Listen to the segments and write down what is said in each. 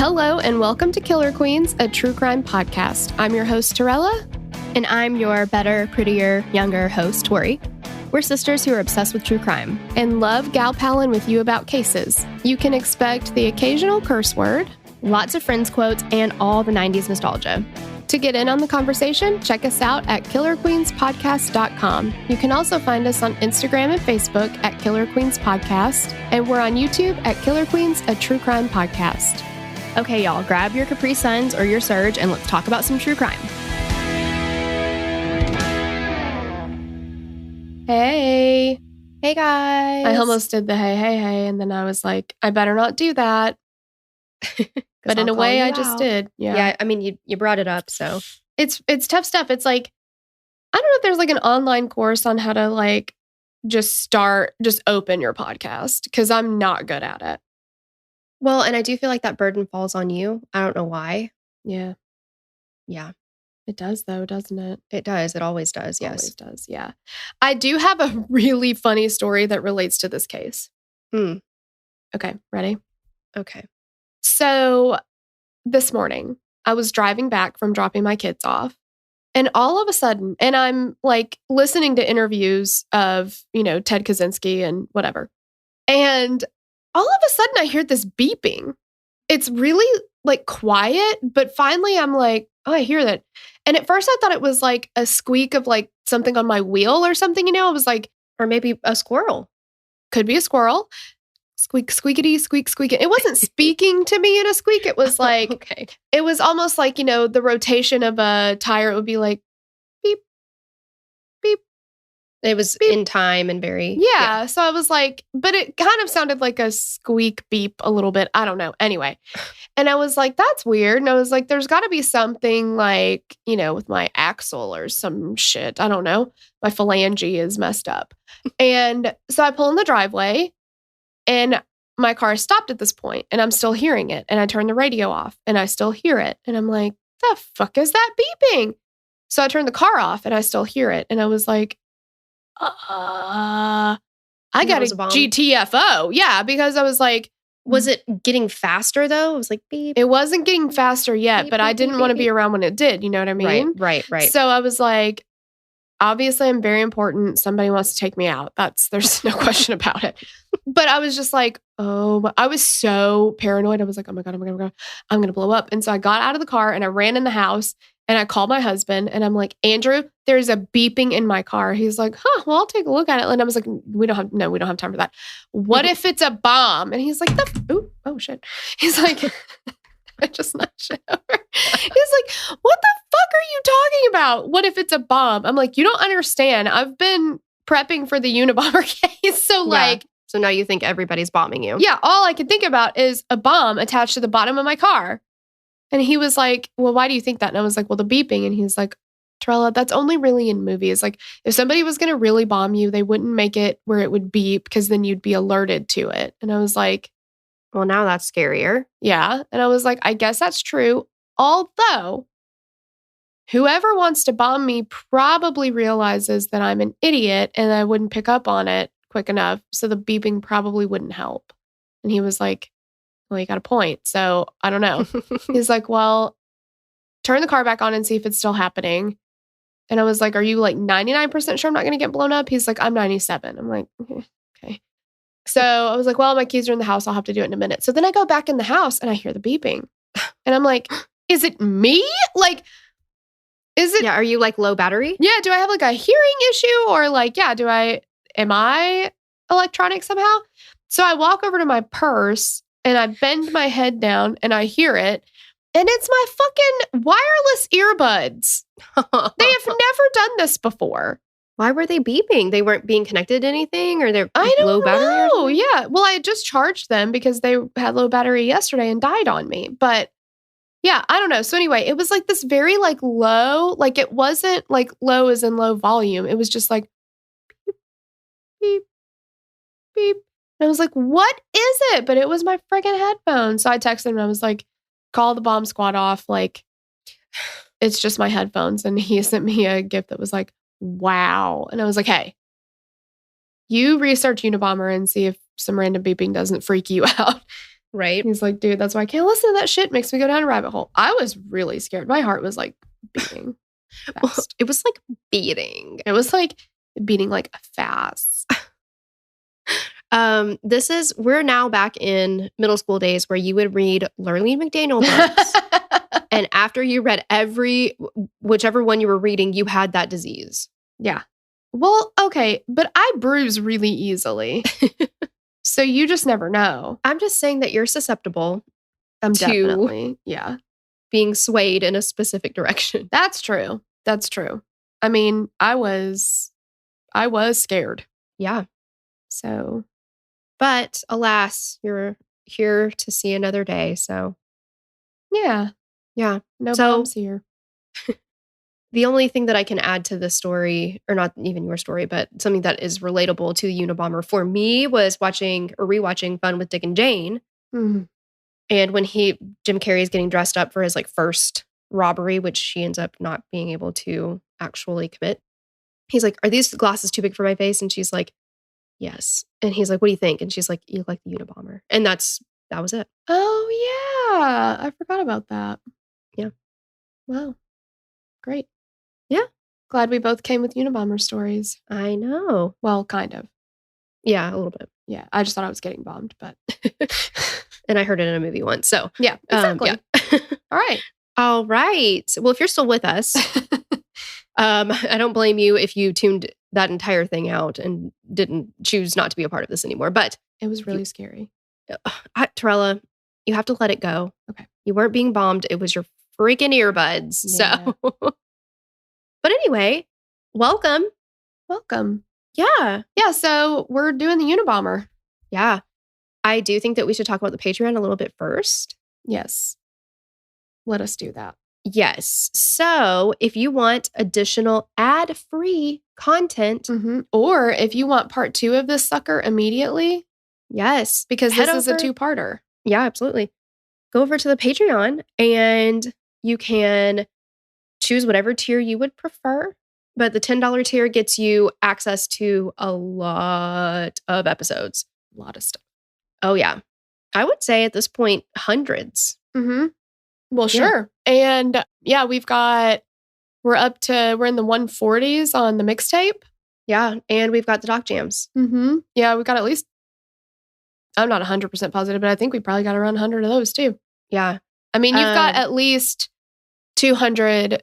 Hello and welcome to Killer Queens, a true crime podcast. I'm your host, Torella. And I'm your better, prettier, younger host, Tori. We're sisters who are obsessed with true crime. And love gal-palin with you about cases. You can expect the occasional curse word, lots of Friends quotes, and all the 90s nostalgia. To get in on the conversation, check us out at killerqueenspodcast.com. You can also find us on Instagram and Facebook at Killer Queens Podcast, and we're on YouTube at Killer Queens, a true crime podcast. Okay, y'all, grab your Capri Suns or your Surge, and let's talk about some true crime. Hey. Hey, guys. I almost did the hey, and then I was like, I better not do that. But in a way, I just did. Yeah, I mean, you brought it up, so. It's tough stuff. It's like, I don't know if there's like an online course on how to like just open your podcast, because I'm not good at it. Well, and I do feel like that burden falls on you. I don't know why. Yeah. It does, though, doesn't it? It does. It always does, yes. Always does, yeah. I do have a really funny story that relates to this case. Okay, ready? Okay. So this morning, I was driving back from dropping my kids off, and all of a sudden, and I'm like listening to interviews of, Ted Kaczynski and whatever. And all of a sudden I hear this beeping. It's really like quiet, but finally I'm like, oh, I hear that. And at first I thought it was like a squeak of like something on my wheel or something, I was like, or maybe a squirrel. Could be a squirrel. Squeak, squeakity, squeak, squeak. It wasn't speaking to me in a squeak. It was like, okay. It was almost like, the rotation of a tire. It would be like, beep, beep. It was beep. In time and very... Yeah. So I was like, but it kind of sounded like a squeak beep a little bit. I don't know. Anyway. And I was like, that's weird. And I was like, there's got to be something like, with my axle or some shit. I don't know. My phalange is messed up. And so I pull in the driveway. And my car stopped at this point, and I'm still hearing it. And I turn the radio off, and I still hear it. And I'm like, the fuck is that beeping? So I turned the car off, and I still hear it. And I was like, I got a GTFO. Yeah, because I was like, was it getting faster, though? It was like, beep. It wasn't getting faster yet, beep, but beep, I didn't want to be around when it did. You know what I mean? Right. So I was like, obviously, I'm very important. Somebody wants to take me out. There's no question about it. But I was just like, I was so paranoid. I was like, oh my God, I'm going to blow up. And so I got out of the car and I ran in the house and I called my husband and I'm like, Andrew, there's a beeping in my car. He's like, well, I'll take a look at it. And I was like, we don't have time for that. What if it's a bomb? And he's like, oh shit. He's like, I just knocked shit over. He's like, what the fuck are you talking about? What if it's a bomb? I'm like, you don't understand. I've been prepping for the Unabomber case. So So now you think everybody's bombing you. Yeah. All I could think about is a bomb attached to the bottom of my car. And he was like, well, why do you think that? And I was like, well, the beeping. And he's like, Torella, that's only really in movies. Like if somebody was going to really bomb you, they wouldn't make it where it would beep because then you'd be alerted to it. And I was like, well, now that's scarier. Yeah. And I was like, I guess that's true. Although whoever wants to bomb me probably realizes that I'm an idiot and I wouldn't pick up on it quick enough. So the beeping probably wouldn't help. And he was like, well, you got a point. So I don't know. He's like, well, turn the car back on and see if it's still happening. And I was like, are you like 99% sure I'm not going to get blown up? He's like, I'm 97. I'm like, okay. So I was like, well, my keys are in the house. I'll have to do it in a minute. So then I go back in the house and I hear the beeping. And I'm like, is it me? Like, is it? Yeah. Are you like low battery? Yeah. Do I have like a hearing issue or like, am I electronic somehow? So I walk over to my purse and I bend my head down and I hear it. And it's my fucking wireless earbuds. They have never done this before. Why were they beeping? They weren't being connected to anything, or they're low battery? Oh, yeah. Well, I had just charged them because they had low battery yesterday and died on me. But yeah, I don't know. So anyway, it was like this very like low, like it wasn't like low as in low volume. It was just like beep, beep, beep. And I was like, what is it? But it was my freaking headphones. So I texted him and I was like, call the bomb squad off. Like, it's just my headphones. And he sent me a gift that was like, wow. And I was like, hey, you research Unabomber and see if some random beeping doesn't freak you out. Right. He's like, dude, that's why I can't listen to that shit. Makes me go down a rabbit hole. I was really scared. My heart was like beating fast. It was like beating. It was like beating like fast. We're now back in middle school days where you would read Lurleen McDaniel books. And after you read whichever one you were reading, you had that disease. Yeah. Well, okay. But I bruise really easily. So you just never know. I'm just saying that you're susceptible to Definitely. Yeah. being swayed in a specific direction. That's true. That's true. I mean, I was scared. Yeah. So. But alas, you're here to see another day. So. Yeah. Yeah. No bombs here. The only thing that I can add to this story, or not even your story, but something that is relatable to the Unabomber for me was watching or rewatching Fun with Dick and Jane. Mm-hmm. And when Jim Carrey is getting dressed up for his like first robbery, which she ends up not being able to actually commit. He's like, are these glasses too big for my face? And she's like, yes. And he's like, what do you think? And she's like, you look like the Unabomber. And that was it. Oh, yeah. I forgot about that. Yeah. Wow. Great. Yeah. Glad we both came with Unabomber stories. I know. Well, kind of. Yeah, a little bit. Yeah. I just thought I was getting bombed, but. And I heard it in a movie once. So, yeah, exactly. Yeah. All right. All right. Well, if you're still with us, I don't blame you if you tuned that entire thing out and didn't choose not to be a part of this anymore. But it was really scary. Torella, you have to let it go. Okay. You weren't being bombed. It was your freaking earbuds. Yeah. So, but anyway, welcome. Welcome. Yeah. Yeah. So we're doing the Unabomber. Yeah. I do think that we should talk about the Patreon a little bit first. Yes. Let us do that. Yes. So if you want additional ad-free content. Mm-hmm. Or if you want part 2 of this sucker immediately. Yes. Because this is a 2-parter. Yeah, absolutely. Go over to the Patreon and you can choose whatever tier you would prefer. But the $10 tier gets you access to a lot of episodes. A lot of stuff. Oh, yeah. I would say at this point, hundreds. Mm-hmm. Well, sure. Yeah. And yeah, we're in the 140s on the mixtape. Yeah. And we've got the doc jams. Mm-hmm. Yeah, we've got at least, I'm not 100% positive, but I think we probably got around 100 of those too. Yeah. I mean, you've got at least 200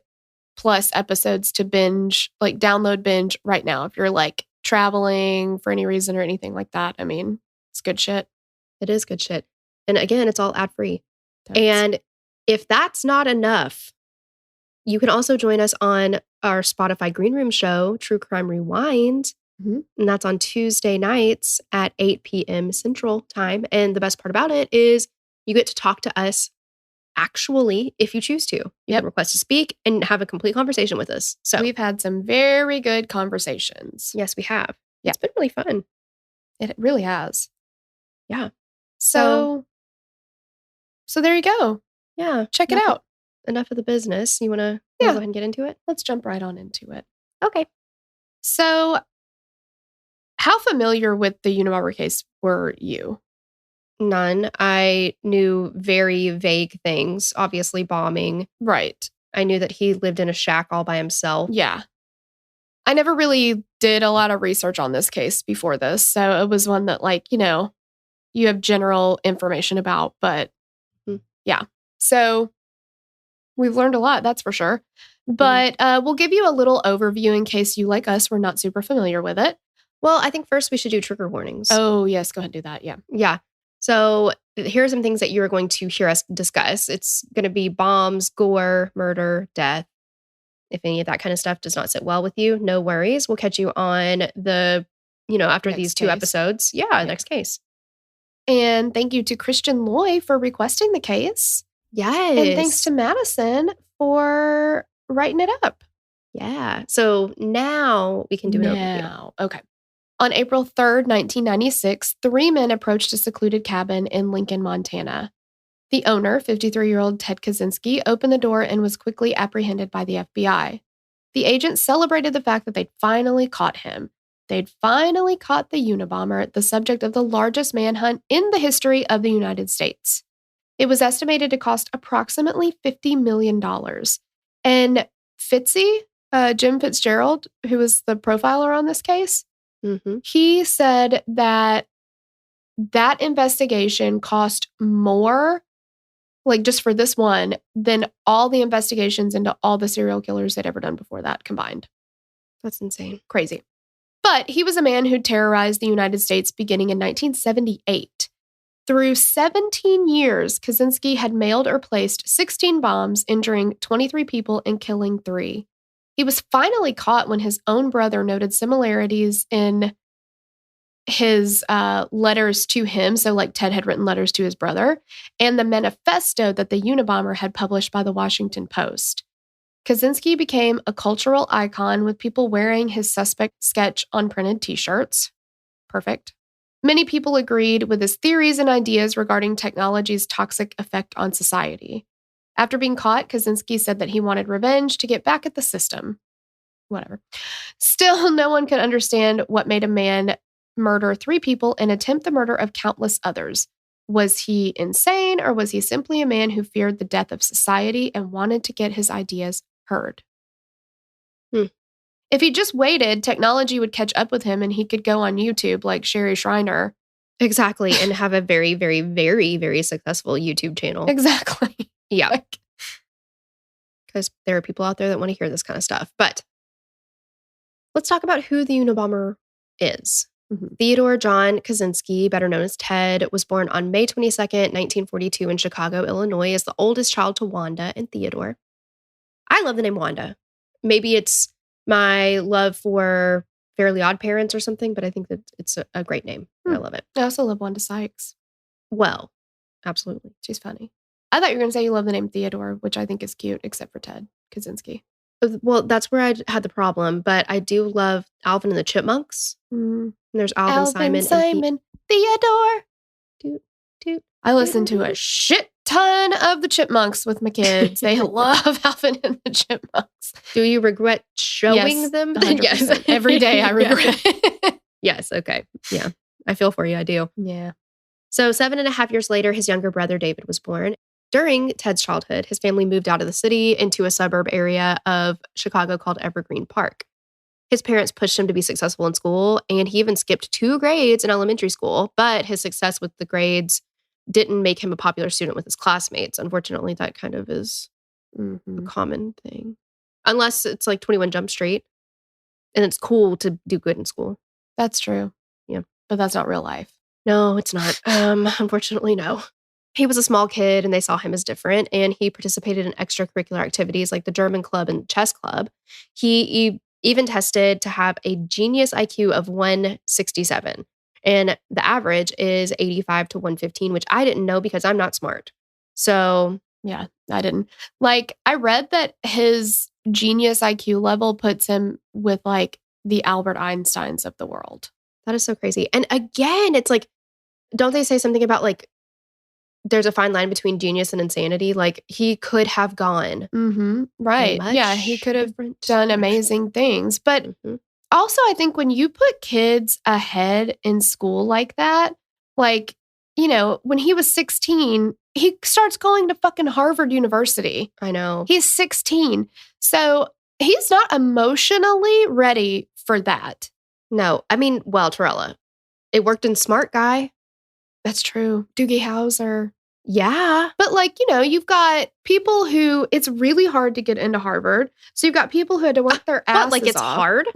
plus episodes to binge, like download binge right now. If you're like traveling for any reason or anything like that. I mean, it's good shit. It is good shit. And again, it's all ad free. And if that's not enough, you can also join us on our Spotify Green Room show, True Crime Rewind. Mm-hmm. And that's on Tuesday nights at 8 p.m. Central Time. And the best part about it is you get to talk to us actually if you choose to. You can request to speak and have a complete conversation with us. So we've had some very good conversations. Yes, we have. Yeah. It's been really fun. It really has. Yeah. So there you go. Yeah. Check it out. Enough of the business. You want to go ahead and get into it? Let's jump right on into it. Okay. So how familiar with the Unabomber case were you? None. I knew very vague things. Obviously bombing. Right. I knew that he lived in a shack all by himself. Yeah. I never really did a lot of research on this case before this. So it was one that you have general information about, but yeah. So we've learned a lot, that's for sure. But we'll give you a little overview in case you, like us, were not super familiar with it. Well, I think first we should do trigger warnings. Oh, yes. Go ahead and do that. Yeah. Yeah. So here are some things that you are going to hear us discuss. It's going to be bombs, gore, murder, death. If any of that kind of stuff does not sit well with you, no worries. We'll catch you on after these 2 episodes. Yeah, next case. And thank you to Christian Loy for requesting the case. Yes. And thanks to Madison for writing it up. Yeah. So now we can do an overview. Okay. On April 3rd, 1996, 3 men approached a secluded cabin in Lincoln, Montana. The owner, 53-year-old Ted Kaczynski, opened the door and was quickly apprehended by the FBI. The agents celebrated the fact that they'd finally caught him. they'd finally caught the Unabomber, the subject of the largest manhunt in the history of the United States. It was estimated to cost approximately $50 million. And Fitzy, Jim Fitzgerald, who was the profiler on this case, he said that investigation cost more, like just for this one, than all the investigations into all the serial killers they'd ever done before that combined. That's insane. Crazy. But he was a man who terrorized the United States beginning in 1978. Through 17 years, Kaczynski had mailed or placed 16 bombs, injuring 23 people and killing 3. He was finally caught when his own brother noted similarities in his letters to him. So like Ted had written letters to his brother, and the manifesto that the Unabomber had published by the Washington Post. Kaczynski became a cultural icon with people wearing his suspect sketch on printed t-shirts. Perfect. Many people agreed with his theories and ideas regarding technology's toxic effect on society. After being caught, Kaczynski said that he wanted revenge to get back at the system. Whatever. Still, no one could understand what made a man murder 3 people and attempt the murder of countless others. Was he insane, or was he simply a man who feared the death of society and wanted to get his ideas heard? If he just waited, technology would catch up with him and he could go on YouTube like Sherry Schreiner. Exactly. And have a very, very, very, very successful YouTube channel. Exactly. Yeah. Because there are people out there that want to hear this kind of stuff. But let's talk about who the Unabomber is. Theodore John Kaczynski, better known as Ted, was born on May 22nd, 1942 in Chicago, Illinois, as the oldest child to Wanda and Theodore. I love the name Wanda. Maybe it's my love for Fairly Odd Parents or something, but I think that it's a great name. I love it. I also love Wanda Sykes. Well, absolutely. She's funny. I thought you were going to say you love the name Theodore, which I think is cute, except for Ted Kaczynski. Well, that's where I had the problem, but I do love Alvin and the Chipmunks. And there's Alvin, Simon, and Theodore. Toot, toot. I listen to a shit ton of the Chipmunks with my kids. They love Alvin and the Chipmunks. Do you regret showing them? 100%. Yes. Every day I regret it. Yes. Okay. Yeah. I feel for you. I do. Yeah. So 7.5 years later, his younger brother David was born. During Ted's childhood, his family moved out of the city into a suburb area of Chicago called Evergreen Park. His parents pushed him to be successful in school, and he even skipped 2 grades in elementary school, but his success with the grades didn't make him a popular student with his classmates. Unfortunately, that kind of is a common thing. Unless it's like 21 Jump Street, and it's cool to do good in school. That's true. Yeah. But that's not real life. No, it's not. Unfortunately, no. He was a small kid and they saw him as different, and he participated in extracurricular activities like the German club and chess club. He even tested to have a genius IQ of 167, and the average is 85 to 115, which I didn't know because I'm not smart. So yeah, I didn't. Like, I read that his genius IQ level puts him with like the Albert Einsteins of the world. That is so crazy. And again, it's like, don't they say something about like, there's a fine line between genius and insanity? Like, he could have gone. Right. Yeah, he could have done amazing things. But also, I think when you put kids ahead in school like that, like, you know, when he was 16, he starts going to fucking Harvard University. I know. He's 16. So he's not emotionally ready for that. No. I mean, well, Torella, it worked in Smart Guy. That's true. Doogie Howser. Yeah. But like, you know, you've got people who it's really hard to get into Harvard. So you've got people who had to work their asses off. Like it's hard?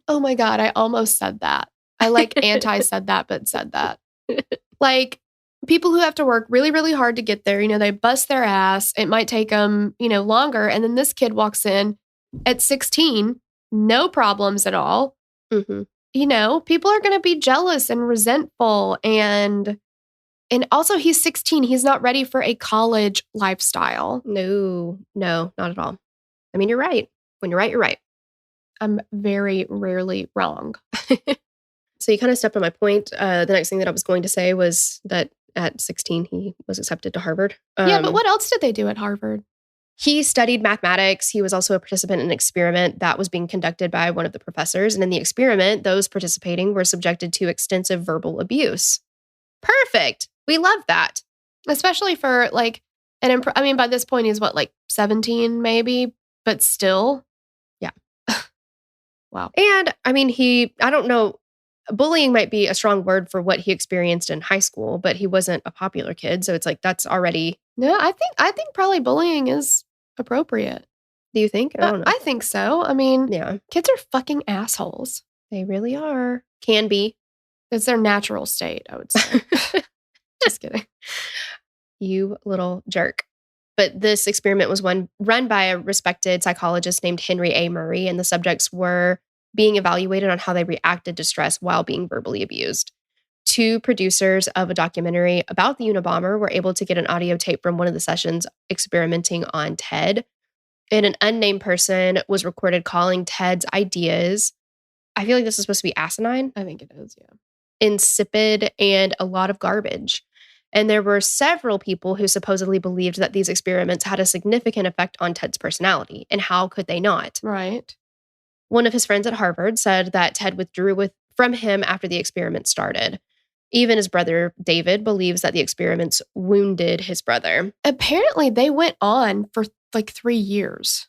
Oh my God. I almost said that. I like said that, but said that. Like people who have to work really, really hard to get there, you know, they bust their ass. It might take them, you know, longer. And then this kid walks in at 16, no problems at all. You know, people are going to be jealous and resentful. And also he's 16. He's not ready for a college lifestyle. No, not at all. I mean, you're right. When you're right, you're right. I'm very rarely wrong. So you kind of stepped on my point. The next thing that I was going to say was that at 16, he was accepted to Harvard. Yeah, but what else did they do at Harvard? He studied mathematics. He was also a participant in an experiment that was being conducted by one of the professors. And in the experiment, those participating were subjected to extensive verbal abuse. Perfect. We love that. Especially for like, I mean, by this point, he's what, like 17 maybe, but still. Yeah. Wow. And I mean, I don't know, bullying might be a strong word for what he experienced in high school, but he wasn't a popular kid. So it's like, that's already. No, I think probably bullying is appropriate. Do you think? I don't know. I think so. I mean, yeah, kids are fucking assholes. They really are. Can be. It's their natural state, I would say. Just kidding. You little jerk. But this experiment was run by a respected psychologist named Henry A. Murray, and the subjects were being evaluated on how they reacted to stress while being verbally abused. 2 producers of a documentary about the Unabomber were able to get an audio tape from one of the sessions experimenting on Ted. And an unnamed person was recorded calling Ted's ideas, I feel like this is supposed to be asinine. I think it is, yeah. Insipid and a lot of garbage. And there were several people who supposedly believed that these experiments had a significant effect on Ted's personality. And how could they not? Right. One of his friends at Harvard said that Ted withdrew from him after the experiment started. Even his brother, David, believes that the experiments wounded his brother. Apparently, they went on for like 3 years.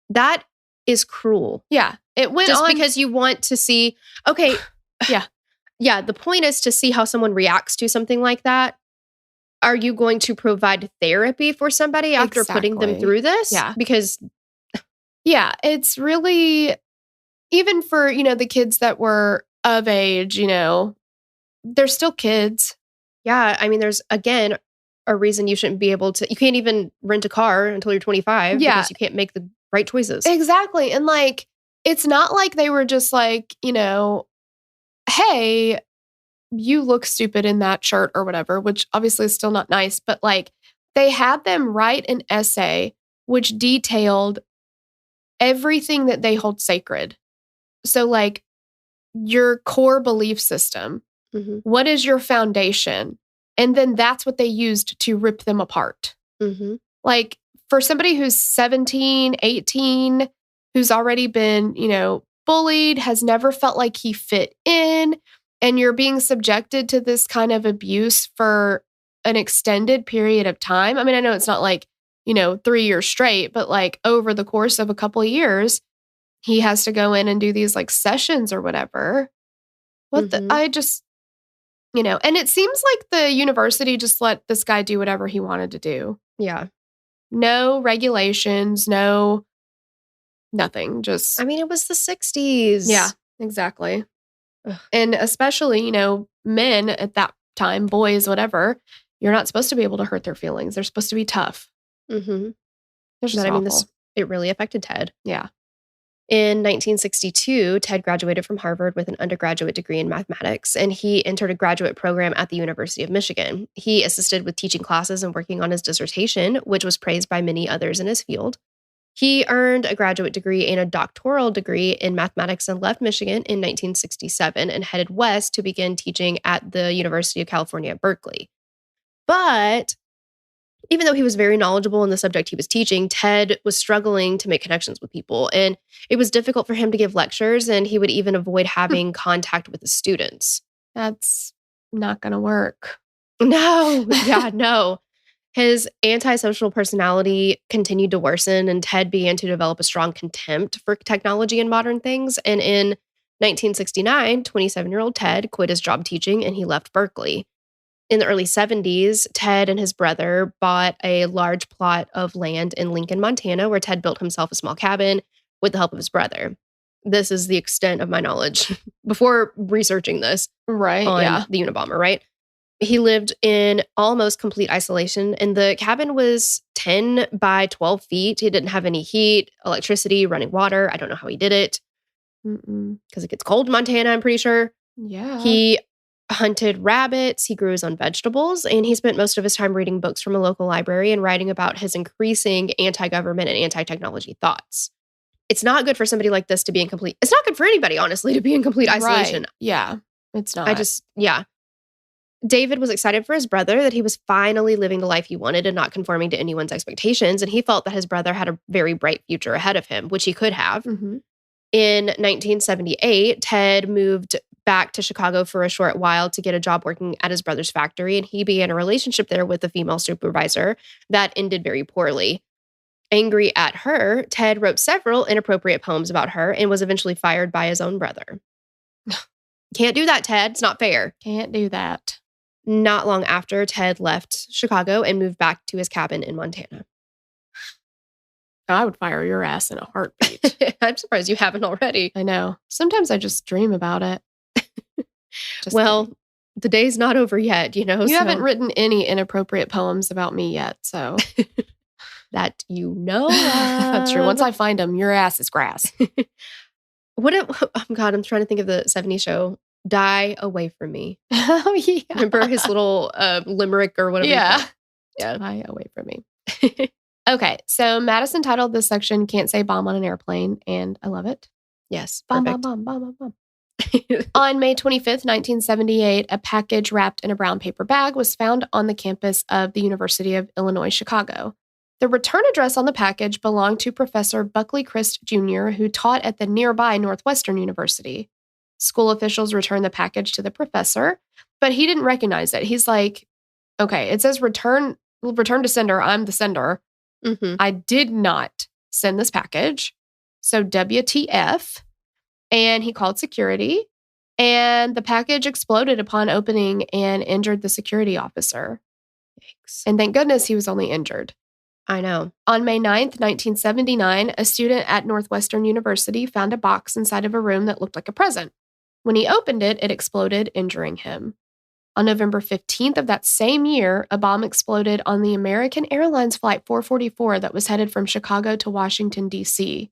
That is cruel. Yeah. It went just on. Because you want to see, okay. Yeah. Yeah, the point is to see how someone reacts to something like that. Are you going to provide therapy for somebody after putting them through this? Yeah. Because yeah, it's really, even for, the kids that were of age, they're still kids. Yeah, I mean, there's, again, a reason you shouldn't be able to, you can't even rent a car until you're 25 because you can't make the right choices. Exactly. And like, it's not like they were just like, hey, you look stupid in that shirt or whatever, which obviously is still not nice, but like they had them write an essay which detailed everything that they hold sacred. So like your core belief system, what is your foundation? And then that's what they used to rip them apart. Like for somebody who's 17, 18, who's already been, bullied, has never felt like he fit in, and you're being subjected to this kind of abuse for an extended period of time. I mean, I know it's not like, 3 years straight, but like over the course of a couple of years, he has to go in and do these like sessions or whatever. I just, and it seems like the university just let this guy do whatever he wanted to do. Yeah. No regulations, nothing. Just, I mean, it was the 60s. Yeah, exactly. And especially, men at that time, boys, whatever, you're not supposed to be able to hurt their feelings. They're supposed to be tough. It really affected Ted. Yeah. In 1962, Ted graduated from Harvard with an undergraduate degree in mathematics, and he entered a graduate program at the University of Michigan. He assisted with teaching classes and working on his dissertation, which was praised by many others in his field. He earned a graduate degree and a doctoral degree in mathematics and left Michigan in 1967 and headed west to begin teaching at the University of California at Berkeley. But even though he was very knowledgeable in the subject he was teaching, Ted was struggling to make connections with people, and it was difficult for him to give lectures, and he would even avoid having contact with the students. That's not going to work. No. Yeah, no. His antisocial personality continued to worsen, and Ted began to develop a strong contempt for technology and modern things. And in 1969, 27-year-old Ted quit his job teaching, and he left Berkeley. In the early 70s, Ted and his brother bought a large plot of land in Lincoln, Montana, where Ted built himself a small cabin with the help of his brother. This is the extent of my knowledge before researching this on the Unabomber, right? He lived in almost complete isolation, and the cabin was 10 by 12 feet. He didn't have any heat, electricity, running water. I don't know how he did it because it gets cold in Montana, I'm pretty sure. Yeah. He hunted rabbits, he grew his own vegetables, and he spent most of his time reading books from a local library and writing about his increasing anti-government and anti-technology thoughts. It's not good for somebody like this to be in complete... It's not good for anybody, honestly, to be in complete isolation. Right. Yeah, it's not. David was excited for his brother that he was finally living the life he wanted and not conforming to anyone's expectations. And he felt that his brother had a very bright future ahead of him, which he could have. Mm-hmm. In 1978, Ted moved back to Chicago for a short while to get a job working at his brother's factory. And he began a relationship there with a female supervisor that ended very poorly. Angry at her, Ted wrote several inappropriate poems about her and was eventually fired by his own brother. Can't do that, Ted. It's not fair. Can't do that. Not long after, Ted left Chicago and moved back to his cabin in Montana. I would fire your ass in a heartbeat. I'm surprised you haven't already. I know. Sometimes I just dream about it. Well, the day's not over yet, you know. You haven't written any inappropriate poems about me yet, so. That you know. That's true. Once I find them, your ass is grass. Oh God, I'm trying to think of the 70s show. Die Away From Me. Oh, yeah. Remember his little limerick or whatever? Yeah. Yeah. Die Away From Me. Okay, so Madison titled this section Can't Say Bomb on an Airplane, and I love it. Yes. Bomb, Perfect. bomb, bomb, bomb, bomb, bomb. On May 25th, 1978, a package wrapped in a brown paper bag was found on the campus of the University of Illinois, Chicago. The return address on the package belonged to Professor Buckley Christ Jr., who taught at the nearby Northwestern University. School officials returned the package to the professor, but he didn't recognize it. He's like, okay, it says return to sender. I'm the sender. Mm-hmm. I did not send this package. So WTF. And he called security, and the package exploded upon opening and injured the security officer. Yikes. And thank goodness he was only injured. I know. On May 9th, 1979, a student at Northwestern University found a box inside of a room that looked like a present. When he opened it, it exploded, injuring him. On November 15th of that same year, a bomb exploded on the American Airlines Flight 444 that was headed from Chicago to Washington, D.C.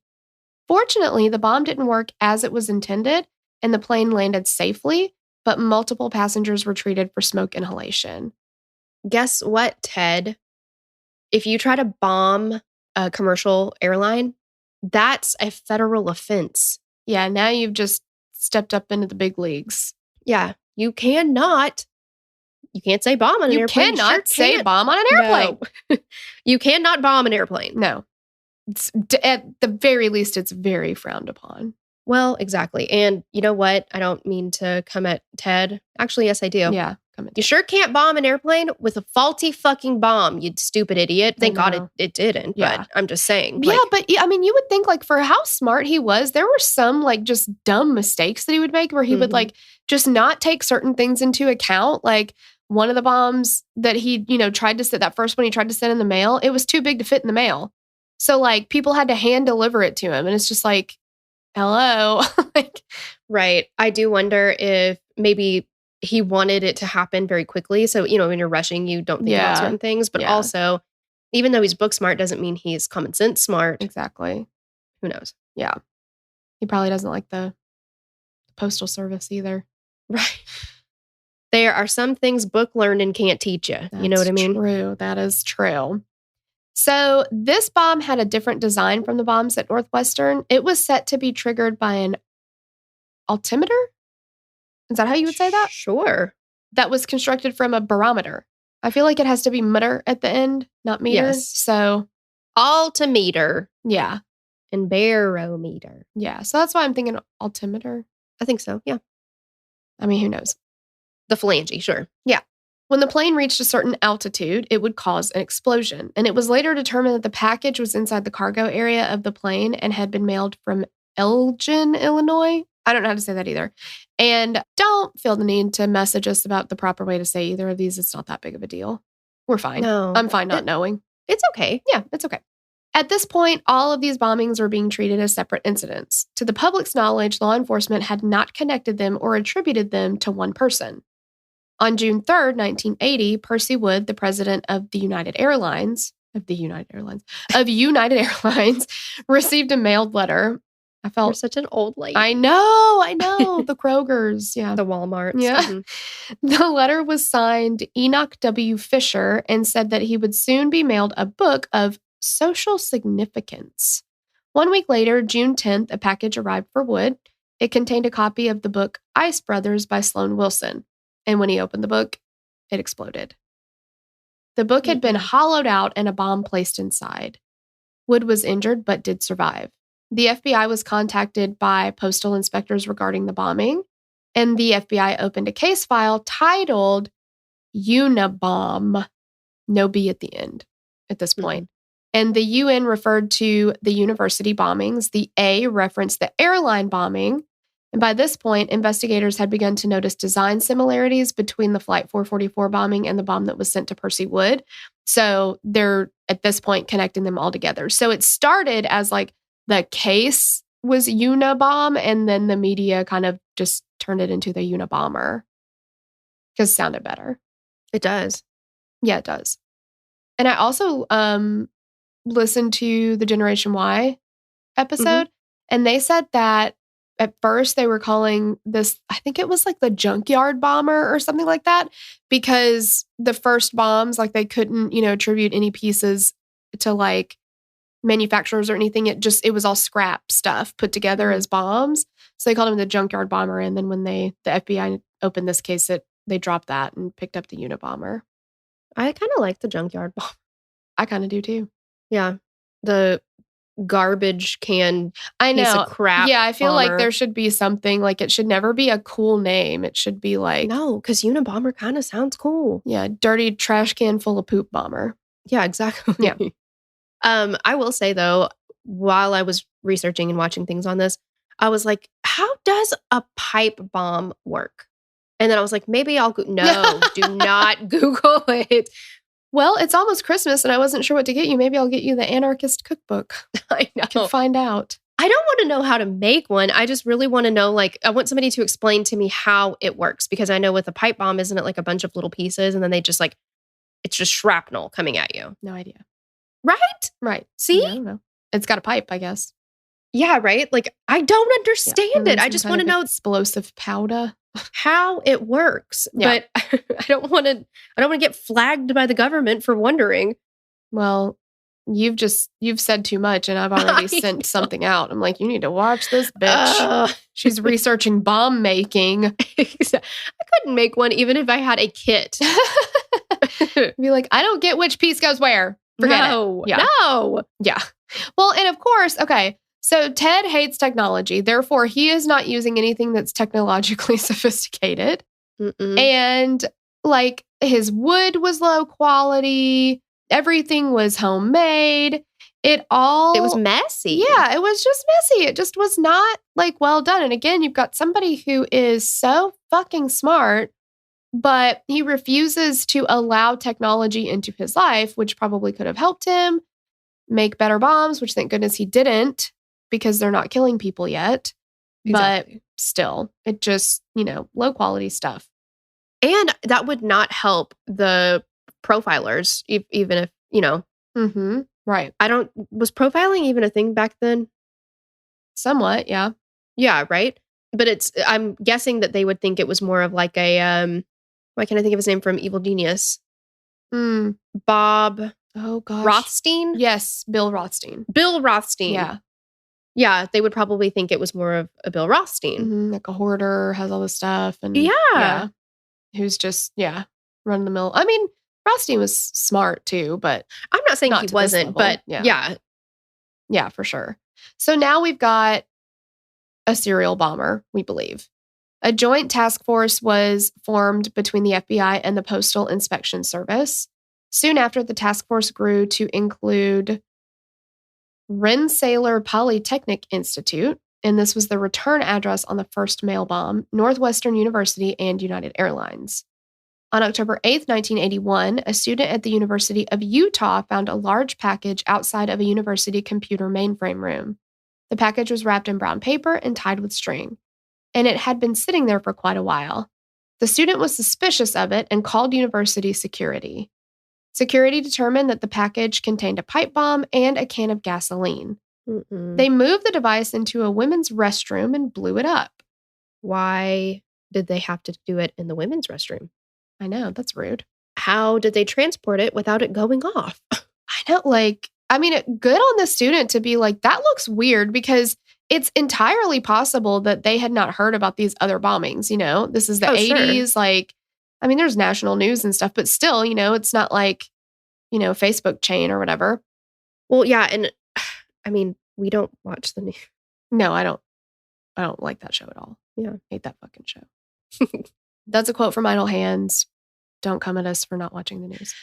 Fortunately, the bomb didn't work as it was intended, and the plane landed safely, but multiple passengers were treated for smoke inhalation. Guess what, Ted? If you try to bomb a commercial airline, that's a federal offense. Yeah, now you've just stepped up into the big leagues. Yeah, you can't say bomb on an airplane. You cannot say bomb on an airplane. No. You cannot bomb an airplane. No. At the very least, it's very frowned upon. Well, exactly. And you know what? I don't mean to come at Ted. Actually, yes, I do. Yeah. You sure can't bomb an airplane with a faulty fucking bomb, you stupid idiot. Thank God it didn't, but I'm just saying. Yeah, but I mean, you would think like for how smart he was, there were some like just dumb mistakes that he would make where he would like just not take certain things into account. Like one of the bombs that he, tried to send, that first one he tried to send in the mail, it was too big to fit in the mail. So like people had to hand deliver it to him. And it's just like, hello. Right. I do wonder if maybe he wanted it to happen very quickly. So, when you're rushing, you don't think about certain things. But also, even though he's book smart, doesn't mean he's common sense smart. Exactly. Who knows? Yeah. He probably doesn't like the postal service either. Right. There are some things book learning can't teach you. You know what I mean? True. That is true. So this bomb had a different design from the bombs at Northwestern. It was set to be triggered by an altimeter. Is that how you would say that? Sure. That was constructed from a barometer. I feel like it has to be meter at the end, not meter. Yes. So altimeter. Yeah. And barometer. Yeah. So that's why I'm thinking altimeter. I think so. Yeah. I mean, who knows? The phalange, sure. Yeah. When the plane reached a certain altitude, it would cause an explosion. And it was later determined that the package was inside the cargo area of the plane and had been mailed from Elgin, Illinois. I don't know how to say that either. And don't feel the need to message us about the proper way to say either of these. It's not that big of a deal. We're fine. No. I'm fine not knowing. It's okay. Yeah, it's okay. At this point, all of these bombings were being treated as separate incidents. To the public's knowledge, law enforcement had not connected them or attributed them to one person. On June 3rd, 1980, Percy Wood, the president of United Airlines, received a mailed letter. I felt You're such an old lady. I know. The Krogers. Yeah. The Walmarts. Yeah. Mm-hmm. The letter was signed Enoch W. Fisher and said that he would soon be mailed a book of social significance. 1 week later, June 10th, a package arrived for Wood. It contained a copy of the book Ice Brothers by Sloan Wilson. And when he opened the book, it exploded. The book had been hollowed out and a bomb placed inside. Wood was injured but did survive. The FBI was contacted by postal inspectors regarding the bombing, and the FBI opened a case file titled Unabomber, no B at the end at this point. And the UN referred to the university bombings. The A referenced the airline bombing. And by this point, investigators had begun to notice design similarities between the Flight 444 bombing and the bomb that was sent to Percy Wood. So they're, at this point, connecting them all together. So it started as like the case was Unabomber, and then the media kind of just turned it into the Unabomber because it sounded better. It does. Yeah, it does. And I also listened to the Generation Y episode, and they said that at first they were calling this, I think it was like the junkyard bomber or something like that, because the first bombs, like they couldn't, attribute any pieces to like manufacturers or anything. It was all scrap stuff put together as bombs. So they called him the junkyard bomber. And then when the FBI opened this case, they dropped that and picked up the Unabomber. I kind of like the junkyard bomber. I kind of do too. Yeah. The garbage can I know. Piece of crap. Yeah, I feel bomber. like there should be something, like it should never be a cool name. It should be like... No, because Unabomber kind of sounds cool. Yeah, dirty trash can full of poop bomber. Yeah, exactly. Yeah. I will say though, while I was researching and watching things on this, I was like, how does a pipe bomb work? And then I was like, maybe I'll no, do not Google it. Well, it's almost Christmas and I wasn't sure what to get you. Maybe I'll get you the Anarchist Cookbook. I know. You can find out. I don't want to know how to make one. I just really want to know, like, I want somebody to explain to me how it works. Because I know with a pipe bomb, isn't it like a bunch of little pieces? And then they just like, it's just shrapnel coming at you. No idea. Right? Right. See? Yeah, I don't know. It's got a pipe, I guess. Yeah, right? Like, I don't understand it. I just want to know explosive powder. How it works. Yeah. But I don't want to get flagged by the government for wondering. Well, you've said too much and I've already sent something out. I'm like, you need to watch this bitch. She's researching bomb making. I couldn't make one even if I had a kit. Be like, I don't get which piece goes where. Forget it. Yeah. No. Yeah. Well, and of course, okay. So Ted hates technology. Therefore, he is not using anything that's technologically sophisticated. And like his wood was low quality. Everything was homemade. It was messy. Yeah, it was just messy. It just was not like well done. And again, you've got somebody who is so fucking smart, but he refuses to allow technology into his life, which probably could have helped him make better bombs, which thank goodness he didn't, because they're not killing people yet. Exactly. But still, it just, low quality stuff. And that would not help the profilers, even if, Right. Was profiling even a thing back then? Somewhat, yeah. Yeah, right? But I'm guessing that they would think it was more of like a, why can't I think of his name from Evil Genius? Bob. Oh, gosh. Rothstein? Yes, Bill Rothstein. Bill Rothstein. Yeah. Yeah, they would probably think it was more of a Bill Rothstein. Like a hoarder, has all this stuff. And yeah. Who's just, run the mill. I mean, Rothstein was smart too, but... I'm not saying he wasn't, but yeah. Yeah, for sure. So now we've got a serial bomber, we believe. A joint task force was formed between the FBI and the Postal Inspection Service. Soon after, the task force grew to include Rensselaer Polytechnic Institute, and this was the return address on the first mail bomb, Northwestern University, and United Airlines. On October 8th, 1981, a student at the University of Utah found a large package outside of a university computer mainframe room. The package was wrapped in brown paper and tied with string, and it had been sitting there for quite a while. The student was suspicious of it and called university security. Security determined that the package contained a pipe bomb and a can of gasoline. They moved the device into a women's restroom and blew it up. Why did they have to do it in the women's restroom? I know, that's rude. How did they transport it without it going off? I know, good on the student to be like, that looks weird, because it's entirely possible that they had not heard about these other bombings, This is the 80s, I mean, there's national news and stuff, but still, it's not like, Facebook chain or whatever. Well, yeah. And I mean, we don't watch the news. No, I don't like that show at all. Yeah. Hate that fucking show. That's a quote from Idle Hands. Don't come at us for not watching the news.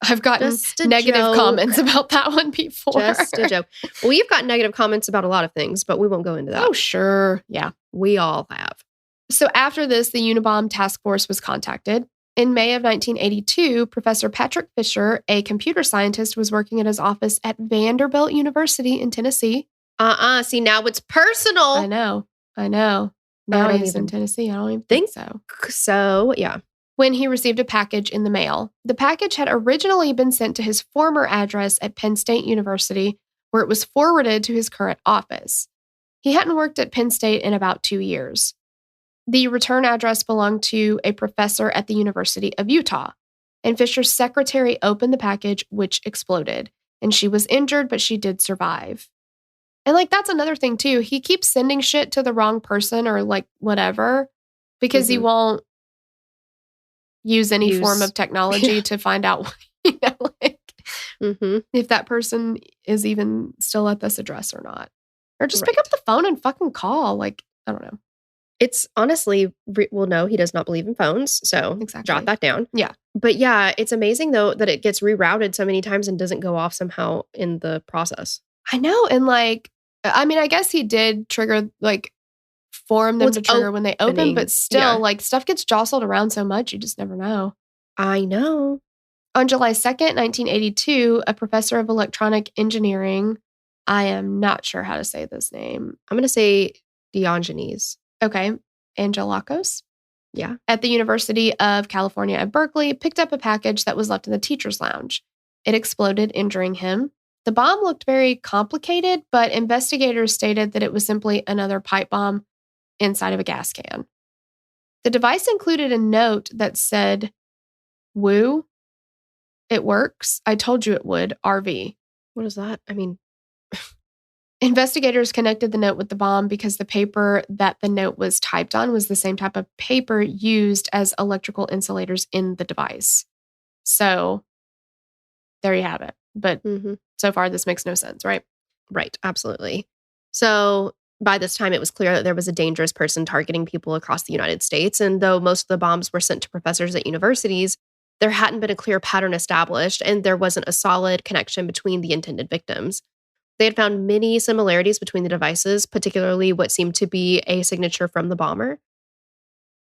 I've gotten negative comments about that one before. Just a joke. Well, you've got negative comments about a lot of things, but we won't go into that. Oh, sure. Yeah. We all have. So after this, the Unabomber Task Force was contacted. In May of 1982, Professor Patrick Fisher, a computer scientist, was working at his office at Vanderbilt University in Tennessee. See, now it's personal. I know. Now he's in Tennessee. I don't even think so. So, yeah. When he received a package in the mail. The package had originally been sent to his former address at Penn State University, where it was forwarded to his current office. He hadn't worked at Penn State in about 2 years. The return address belonged to a professor at the University of Utah, and Fisher's secretary opened the package, which exploded, and she was injured, but she did survive. And that's another thing too. He keeps sending shit to the wrong person or whatever, because he won't use any form of technology to find out, if that person is even still at this address or not. Or just pick up the phone and fucking call. I don't know. It's honestly, no, he does not believe in phones. So jot that down. Yeah. But yeah, it's amazing though that it gets rerouted so many times and doesn't go off somehow in the process. I know. And I guess he did trigger, form them to trigger when they open, but still, stuff gets jostled around so much, you just never know. I know. On July 2nd, 1982, a professor of electronic engineering, I am not sure how to say this name. I'm going to say Diogenes. Okay. Angelakos? Yeah. At the University of California at Berkeley, picked up a package that was left in the teacher's lounge. It exploded, injuring him. The bomb looked very complicated, but investigators stated that it was simply another pipe bomb inside of a gas can. The device included a note that said, "Woo, it works. I told you it would, RV." What is that? I mean, investigators connected the note with the bomb because the paper that the note was typed on was the same type of paper used as electrical insulators in the device. So there you have it. But so far, this makes no sense, right? Right. Absolutely. So by this time, it was clear that there was a dangerous person targeting people across the United States. And though most of the bombs were sent to professors at universities, there hadn't been a clear pattern established, and there wasn't a solid connection between the intended victims. They had found many similarities between the devices, particularly what seemed to be a signature from the bomber.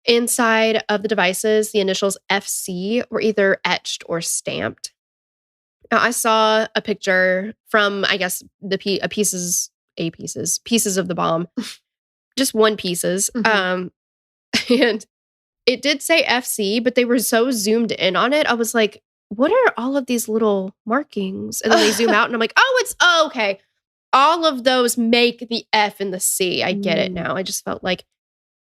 Inside of the devices, the initials FC were either etched or stamped. Now, I saw a picture from, I guess, pieces of the bomb, just one pieces. And it did say FC, but they were so zoomed in on it. I was like, what are all of these little markings? And then they zoom out and I'm like, okay. All of those make the F and the C. I get it now. I just felt like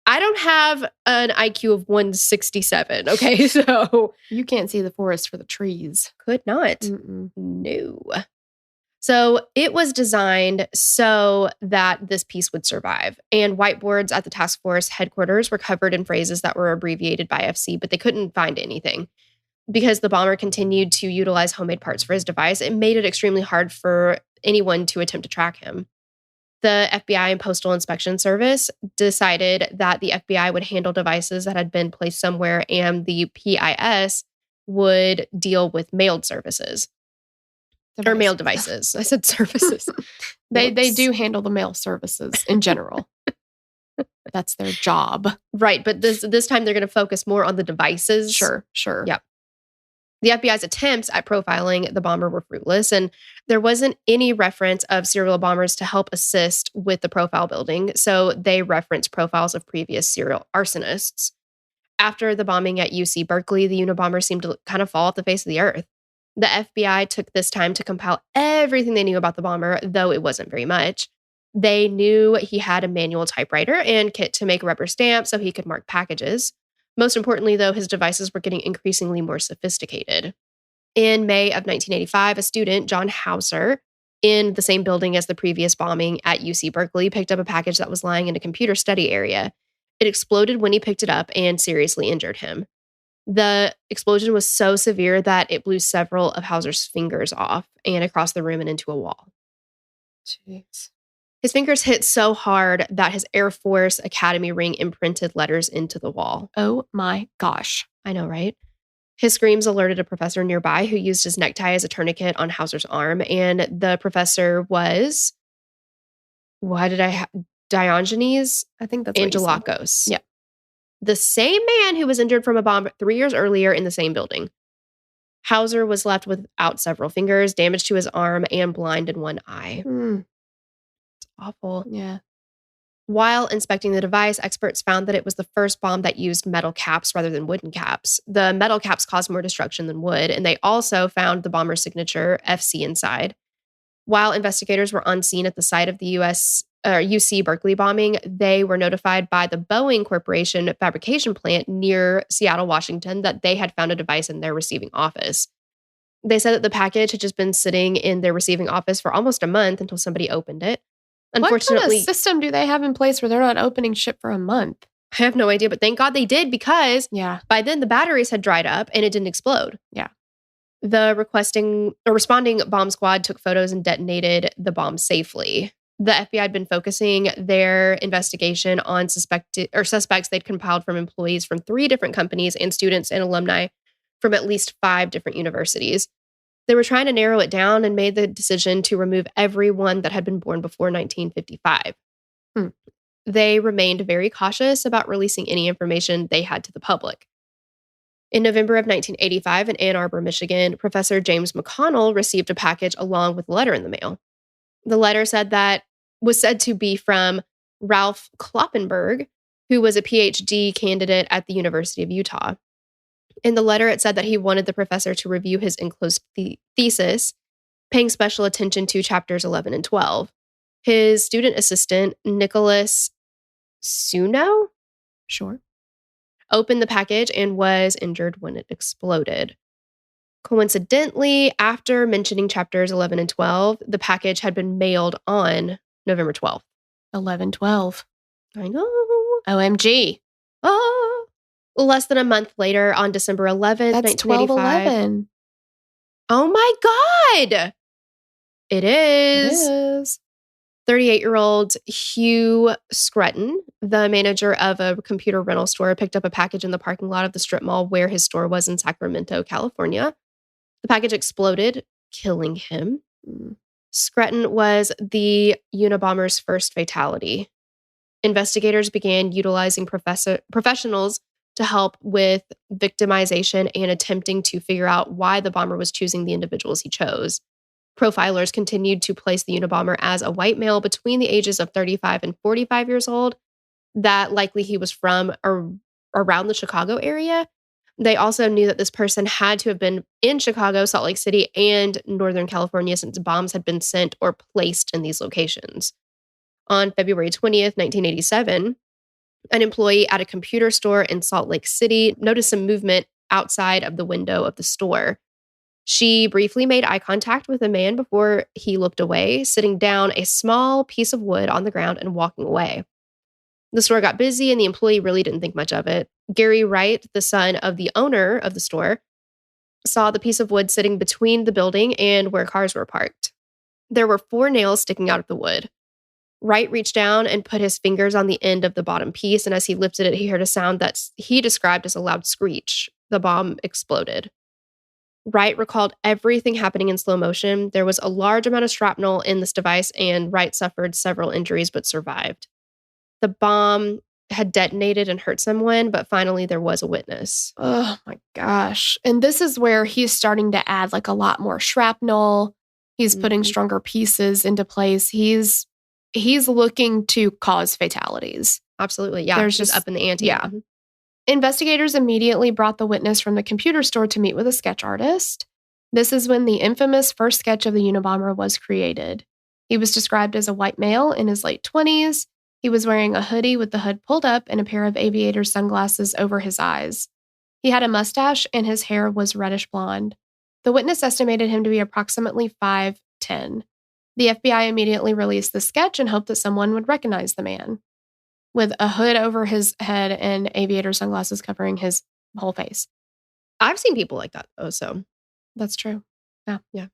I don't have an IQ of 167. Okay, so you can't see the forest for the trees. Could not. No. So it was designed so that this piece would survive. And whiteboards at the task force headquarters were covered in phrases that were abbreviated by FC, but they couldn't find anything. Because the bomber continued to utilize homemade parts for his device, it made it extremely hard for anyone to attempt to track him. The FBI and Postal Inspection Service decided that the FBI would handle devices that had been placed somewhere, and the PIS would deal with mailed services. Or mail devices. I said services. They do handle the mail services in general. That's their job. Right, but this time they're going to focus more on the devices. Sure. Yep. The FBI's attempts at profiling the bomber were fruitless, and there wasn't any reference of serial bombers to help assist with the profile building, so they referenced profiles of previous serial arsonists. After the bombing at UC Berkeley, the Unabomber seemed to kind of fall off the face of the earth. The FBI took this time to compile everything they knew about the bomber, though it wasn't very much. They knew he had a manual typewriter and kit to make rubber stamps so he could mark packages. Most importantly, though, his devices were getting increasingly more sophisticated. In May of 1985, a student, John Hauser, in the same building as the previous bombing at UC Berkeley, picked up a package that was lying in a computer study area. It exploded when he picked it up and seriously injured him. The explosion was so severe that it blew several of Hauser's fingers off and across the room and into a wall. Jeez. His fingers hit so hard that his Air Force Academy ring imprinted letters into the wall. Oh my gosh. I know, right? His screams alerted a professor nearby who used his necktie as a tourniquet on Hauser's arm. And the professor was, Diogenes I think that's what you said. Angelakos. Yeah. The same man who was injured from a bomb 3 years earlier in the same building. Hauser was left without several fingers, damage to his arm, and blind in one eye. It's awful. Yeah. While inspecting the device, experts found that it was the first bomb that used metal caps rather than wooden caps. The metal caps caused more destruction than wood, and they also found the bomber's signature, FC, inside. While investigators were on scene at the site of the UC Berkeley bombing, they were notified by the Boeing Corporation fabrication plant near Seattle, Washington, that they had found a device in their receiving office. They said that the package had just been sitting in their receiving office for almost a month until somebody opened it. Unfortunately, what kind of system do they have in place where they're not opening shit for a month? I have no idea, but thank God they did, because Yeah. by then the batteries had dried up and it didn't explode. Yeah. The responding bomb squad took photos and detonated the bomb safely. The FBI had been focusing their investigation on suspects they'd compiled from employees from 3 different companies and students and alumni from at least 5 different universities. They were trying to narrow it down and made the decision to remove everyone that had been born before 1955. They remained very cautious about releasing any information they had to the public. In November of 1985 in Ann Arbor, Michigan, Professor James McConnell received a package along with a letter in the mail. The letter was said to be from Ralph Kloppenberg, who was a PhD candidate at the University of Utah. In the letter, it said that he wanted the professor to review his enclosed thesis, paying special attention to chapters 11 and 12. His student assistant, Nicholas Suno, opened the package and was injured when it exploded. Coincidentally, after mentioning chapters 11 and 12, the package had been mailed on November 12th. 11/12. I know. OMG. Oh. Less than a month later, on December 11th, That's 1985. 12/11. Oh my God. It is. 38-year-old Hugh Scruton, the manager of a computer rental store, picked up a package in the parking lot of the strip mall where his store was in Sacramento, California. The package exploded, killing him. Scruton was the Unabomber's first fatality. Investigators began utilizing professionals to help with victimization and attempting to figure out why the bomber was choosing the individuals he chose. Profilers continued to place the Unabomber as a white male between the ages of 35 and 45 years old, that likely he was from around the Chicago area. They also knew that this person had to have been in Chicago, Salt Lake City, and Northern California since bombs had been sent or placed in these locations. On February 20th, 1987, an employee at a computer store in Salt Lake City noticed some movement outside of the window of the store. She briefly made eye contact with a man before he looked away, sitting down a small piece of wood on the ground and walking away. The store got busy and the employee really didn't think much of it. Gary Wright, the son of the owner of the store, saw the piece of wood sitting between the building and where cars were parked. There were 4 nails sticking out of the wood. Wright reached down and put his fingers on the end of the bottom piece, and as he lifted it, he heard a sound that he described as a loud screech. The bomb exploded. Wright recalled everything happening in slow motion. There was a large amount of shrapnel in this device, and Wright suffered several injuries but survived. The bomb had detonated and hurt someone, but finally there was a witness. Oh my gosh. And this is where he's starting to add like a lot more shrapnel. He's putting stronger pieces into place. He's looking to cause fatalities. Absolutely. Yeah. There's just up in the ante. Yeah. Investigators immediately brought the witness from the computer store to meet with a sketch artist. This is when the infamous first sketch of the Unabomber was created. He was described as a white male in his late 20s. He was wearing a hoodie with the hood pulled up and a pair of aviator sunglasses over his eyes. He had a mustache and his hair was reddish blonde. The witness estimated him to be approximately 5'10". The FBI immediately released the sketch and hoped that someone would recognize the man. With a hood over his head and aviator sunglasses covering his whole face. I've seen people like that, though, so. That's true. Yeah. Yeah.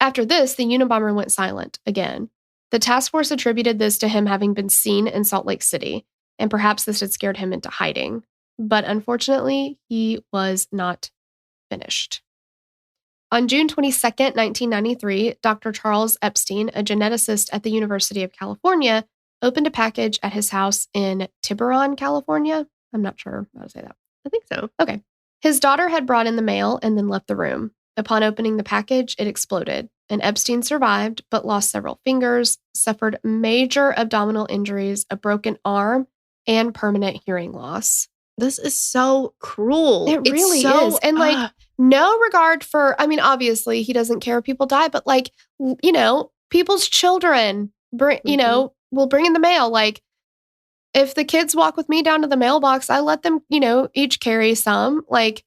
After this, the Unabomber went silent again. The task force attributed this to him having been seen in Salt Lake City, and perhaps this had scared him into hiding. But unfortunately, he was not finished. On June 22nd, 1993, Dr. Charles Epstein, a geneticist at the University of California, opened a package at his house in Tiburon, California. I'm not sure how to say that. I think so. Okay. His daughter had brought in the mail and then left the room. Upon opening the package, it exploded, and Epstein survived but lost several fingers, suffered major abdominal injuries, a broken arm, and permanent hearing loss. This is so cruel. It really is. And no regard for, I mean, obviously he doesn't care if people die, but like, people's children, will bring in the mail. Like, if the kids walk with me down to the mailbox, I let them, each carry some. Like,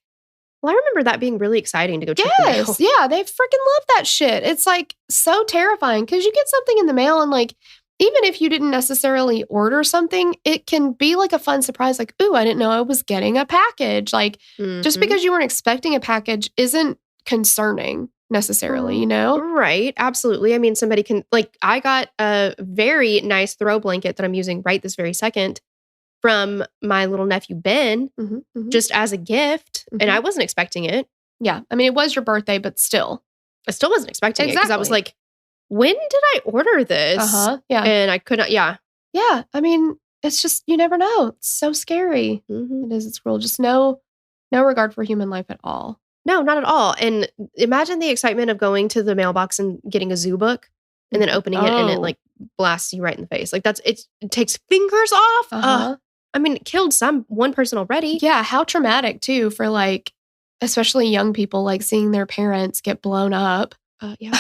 well, I remember that being really exciting to go check the mail. Yeah, they freaking love that shit. It's like so terrifying because you get something in the mail and like, even if you didn't necessarily order something, it can be like a fun surprise. Like, ooh, I didn't know I was getting a package. Like, just because you weren't expecting a package isn't concerning necessarily, Right. Absolutely. I mean, somebody can, like, I got a very nice throw blanket that I'm using right this very second from my little nephew, Ben, just as a gift. And I wasn't expecting it. Yeah. I mean, it was your birthday, but still. I still wasn't expecting it because I was like, when did I order this? Yeah. And I couldn't, Yeah. I mean, it's just, you never know. It's so scary. It is. It's cruel. Just no regard for human life at all. No, not at all. And imagine the excitement of going to the mailbox and getting a zoo book and then opening it and it like blasts you right in the face. Like it takes fingers off. I mean, it killed one person already. Yeah. How traumatic too for like, especially young people, like seeing their parents get blown up. Yeah.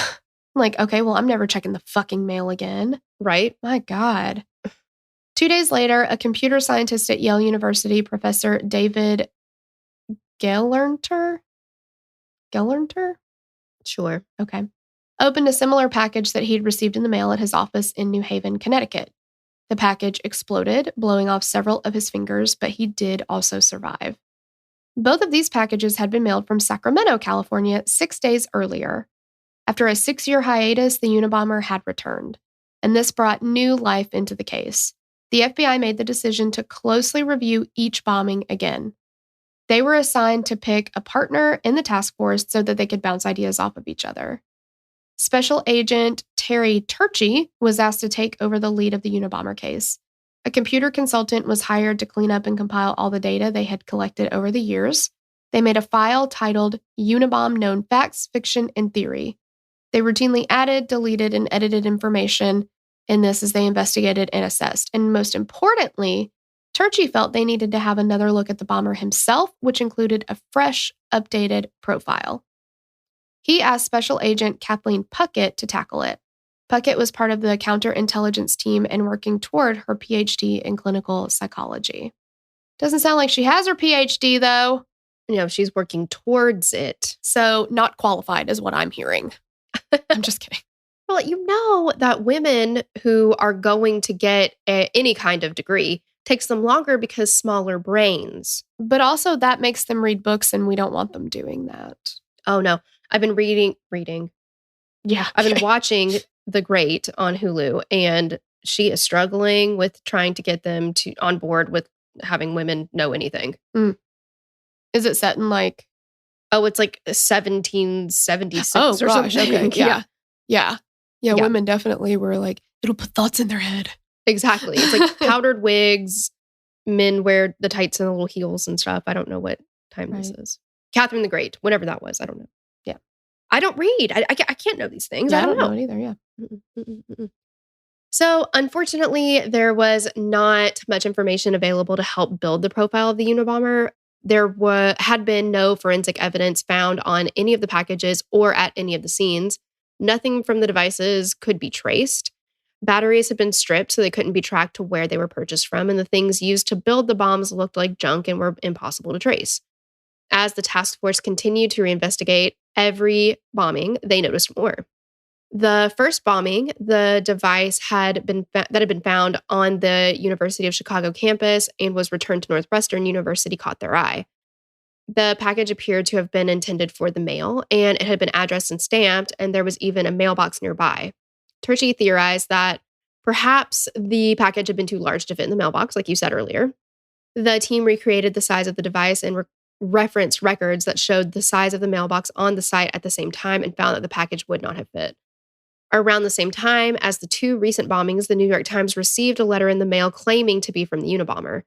Like, okay, well, I'm never checking the fucking mail again. Right. My God. 2 days later, a computer scientist at Yale University, Professor David Gelernter? Sure. Okay. Opened a similar package that he'd received in the mail at his office in New Haven, Connecticut. The package exploded, blowing off several of his fingers, but he did also survive. Both of these packages had been mailed from Sacramento, California, 6 days earlier. After a 6-year hiatus, the Unabomber had returned, and this brought new life into the case. The FBI made the decision to closely review each bombing again. They were assigned to pick a partner in the task force so that they could bounce ideas off of each other. Special Agent Terry Turchi was asked to take over the lead of the Unabomber case. A computer consultant was hired to clean up and compile all the data they had collected over the years. They made a file titled Unabomb Known Facts, Fiction, and Theory. They routinely added, deleted, and edited information in this as they investigated and assessed. And most importantly, Turchi felt they needed to have another look at the bomber himself, which included a fresh, updated profile. He asked Special Agent Kathleen Puckett to tackle it. Puckett was part of the counterintelligence team and working toward her PhD in clinical psychology. Doesn't sound like she has her PhD, though. She's working towards it. So not qualified is what I'm hearing. I'm just kidding. Well, you know that women who are going to get any kind of degree takes them longer because smaller brains. But also that makes them read books and we don't want them doing that. Oh, no. I've been reading. Yeah. I've been watching The Great on Hulu, and she is struggling with trying to get them on board with having women know anything. Is it set in like... Oh, it's like 1776 or something. Okay. Yeah. Women definitely were like, it'll put thoughts in their head. Exactly. It's like powdered wigs. Men wear the tights and the little heels and stuff. I don't know what time this is. Catherine the Great, whenever that was. I don't know. Yeah. I don't read. I can't know these things. Yeah, I don't know it either. Yeah. So, unfortunately, there was not much information available to help build the profile of the Unabomber. There had been no forensic evidence found on any of the packages or at any of the scenes. Nothing from the devices could be traced. Batteries had been stripped so they couldn't be tracked to where they were purchased from, and the things used to build the bombs looked like junk and were impossible to trace. As the task force continued to reinvestigate every bombing, they noticed more. The first bombing, the device that had been found on the University of Chicago campus and was returned to Northwestern University caught their eye. The package appeared to have been intended for the mail, and it had been addressed and stamped, and there was even a mailbox nearby. Turchi theorized that perhaps the package had been too large to fit in the mailbox, like you said earlier. The team recreated the size of the device and referenced records that showed the size of the mailbox on the site at the same time and found that the package would not have fit. Around the same time as the 2 recent bombings, the New York Times received a letter in the mail claiming to be from the Unabomber.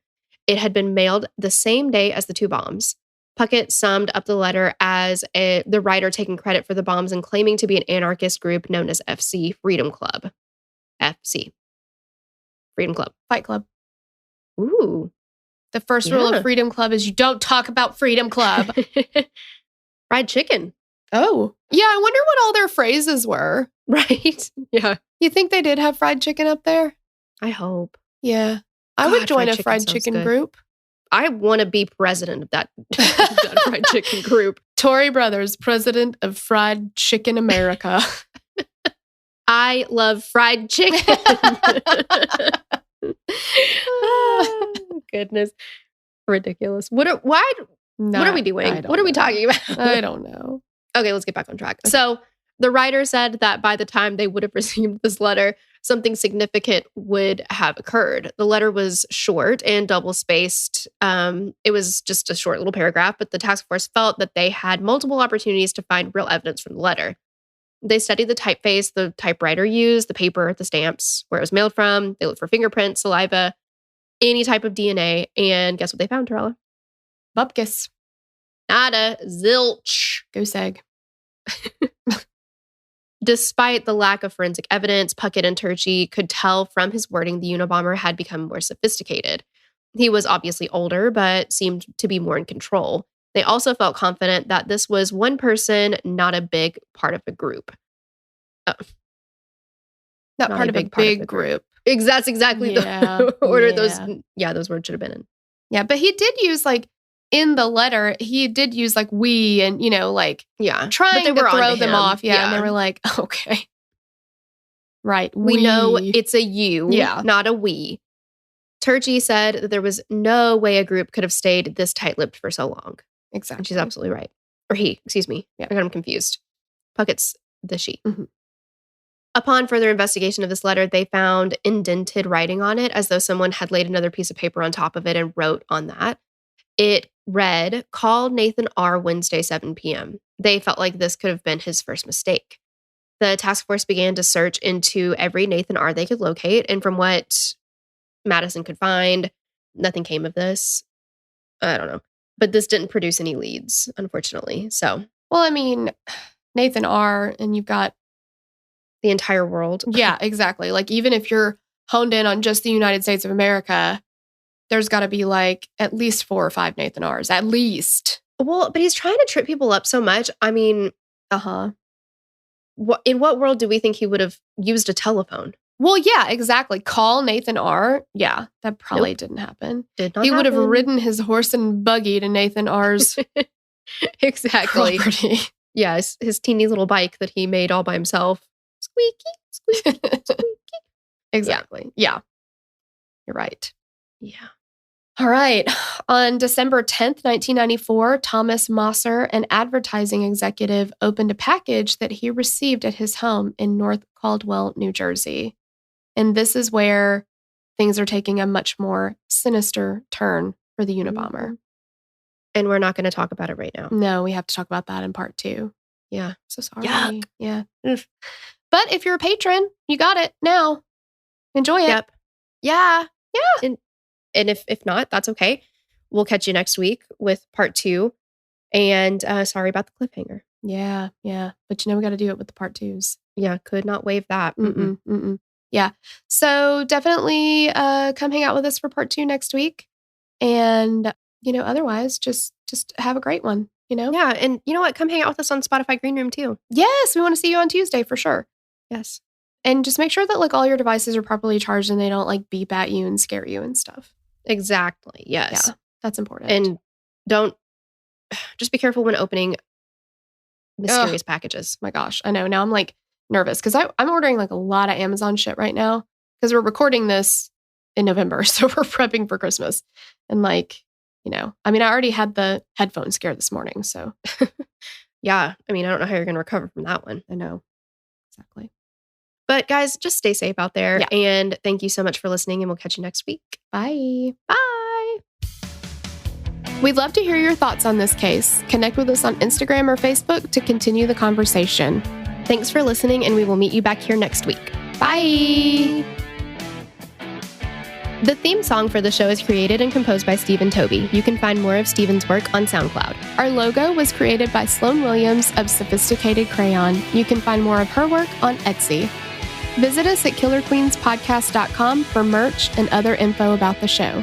It had been mailed the same day as the 2 bombs. Puckett summed up the letter as the writer taking credit for the bombs and claiming to be an anarchist group known as FC, Freedom Club. FC. Freedom Club. Fight Club. Ooh. The first rule of Freedom Club is you don't talk about Freedom Club. Fried chicken. Oh. Yeah, I wonder what all their phrases were. Right? Yeah. You think they did have fried chicken up there? I hope. Yeah. I would join a fried chicken group. I want to be president of that fried chicken group. Tory Brothers, president of Fried Chicken America. I love fried chicken. Oh, goodness. Ridiculous. What are we doing? What are we talking about? I don't know. Okay, let's get back on track. So the writer said that by the time they would have received this letter, something significant would have occurred. The letter was short and double-spaced. It was just a short little paragraph, but the task force felt that they had multiple opportunities to find real evidence from the letter. They studied the typeface the typewriter used, the paper, the stamps, where it was mailed from. They looked for fingerprints, saliva, any type of DNA. And guess what they found, Torella? Bupkis. Nada. Zilch. Goose egg. Despite the lack of forensic evidence, Puckett and Turchi could tell from his wording the Unabomber had become more sophisticated. He was obviously older, but seemed to be more in control. They also felt confident that this was one person, not a big part of a group. Not part of a big group. That's exactly the order those words should have been in. Yeah, but he did use in the letter, he did use we and, trying to throw them off. Yeah, and they were like, okay. Right. We know it's a you, not a we. Turchi said that there was no way a group could have stayed this tight-lipped for so long. Exactly. And she's absolutely right. Or he, excuse me. Yeah. I got him confused. Puckett's the she. Mm-hmm. Upon further investigation of this letter, they found indented writing on it as though someone had laid another piece of paper on top of it and wrote on that. It read, "Call Nathan R. Wednesday, 7 p.m. They felt like this could have been his first mistake. The task force began to search into every Nathan R. they could locate, and from what Madison could find, nothing came of this. I don't know. But this didn't produce any leads, unfortunately. So, well, I mean, Nathan R. and you've got the entire world. Yeah, exactly. Even if you're honed in on just the United States of America, there's got to be at least 4 or 5 Nathan R's, at least. Well, but he's trying to trip people up so much. I mean, in what world do we think he would have used a telephone? Well, yeah, exactly. Call Nathan R. Yeah, that probably didn't happen. He would have ridden his horse and buggy to Nathan R.'s exactly. property. Yeah, his teeny little bike that he made all by himself. Squeaky, squeaky, squeaky. Exactly. Yeah. You're right. Yeah. All right. On December 10th, 1994, Thomas Mosser, an advertising executive, opened a package that he received at his home in North Caldwell, New Jersey. And this is where things are taking a much more sinister turn for the Unabomber. And we're not going to talk about it right now. No, we have to talk about that in part 2. Yeah. So sorry. Yuck. Yeah. But if you're a patron, you got it now. Enjoy it. Yep. Yeah. Yeah. And if not, that's okay. We'll catch you next week with part 2. And sorry about the cliffhanger. Yeah. Yeah. But we got to do it with the part 2s. Yeah. Could not waive that. Yeah. So definitely come hang out with us for part 2 next week. And, otherwise just have a great one, Yeah. And you know what? Come hang out with us on Spotify Green Room too. Yes. We want to see you on Tuesday for sure. Yes. And just make sure that all your devices are properly charged and they don't beep at you and scare you and stuff. Exactly. Yes. Yeah. That's important. And just be careful when opening mysterious packages. My gosh. I know. Now I'm nervous because I'm ordering a lot of Amazon shit right now because we're recording this in November. So we're prepping for Christmas. And I mean, I already had the headphone scare this morning, so. Yeah. I mean, I don't know how you're going to recover from that one. I know. Exactly. But guys, just stay safe out there. Yeah. And thank you so much for listening, and we'll catch you next week. Bye. Bye. We'd love to hear your thoughts on this case. Connect with us on Instagram or Facebook to continue the conversation. Thanks for listening, and we will meet you back here next week. Bye. The theme song for the show is created and composed by Stephen Toby. You can find more of Stephen's work on SoundCloud. Our logo was created by Sloan Williams of Sophisticated Crayon. You can find more of her work on Etsy. Visit us at killerqueenspodcast.com for merch and other info about the show.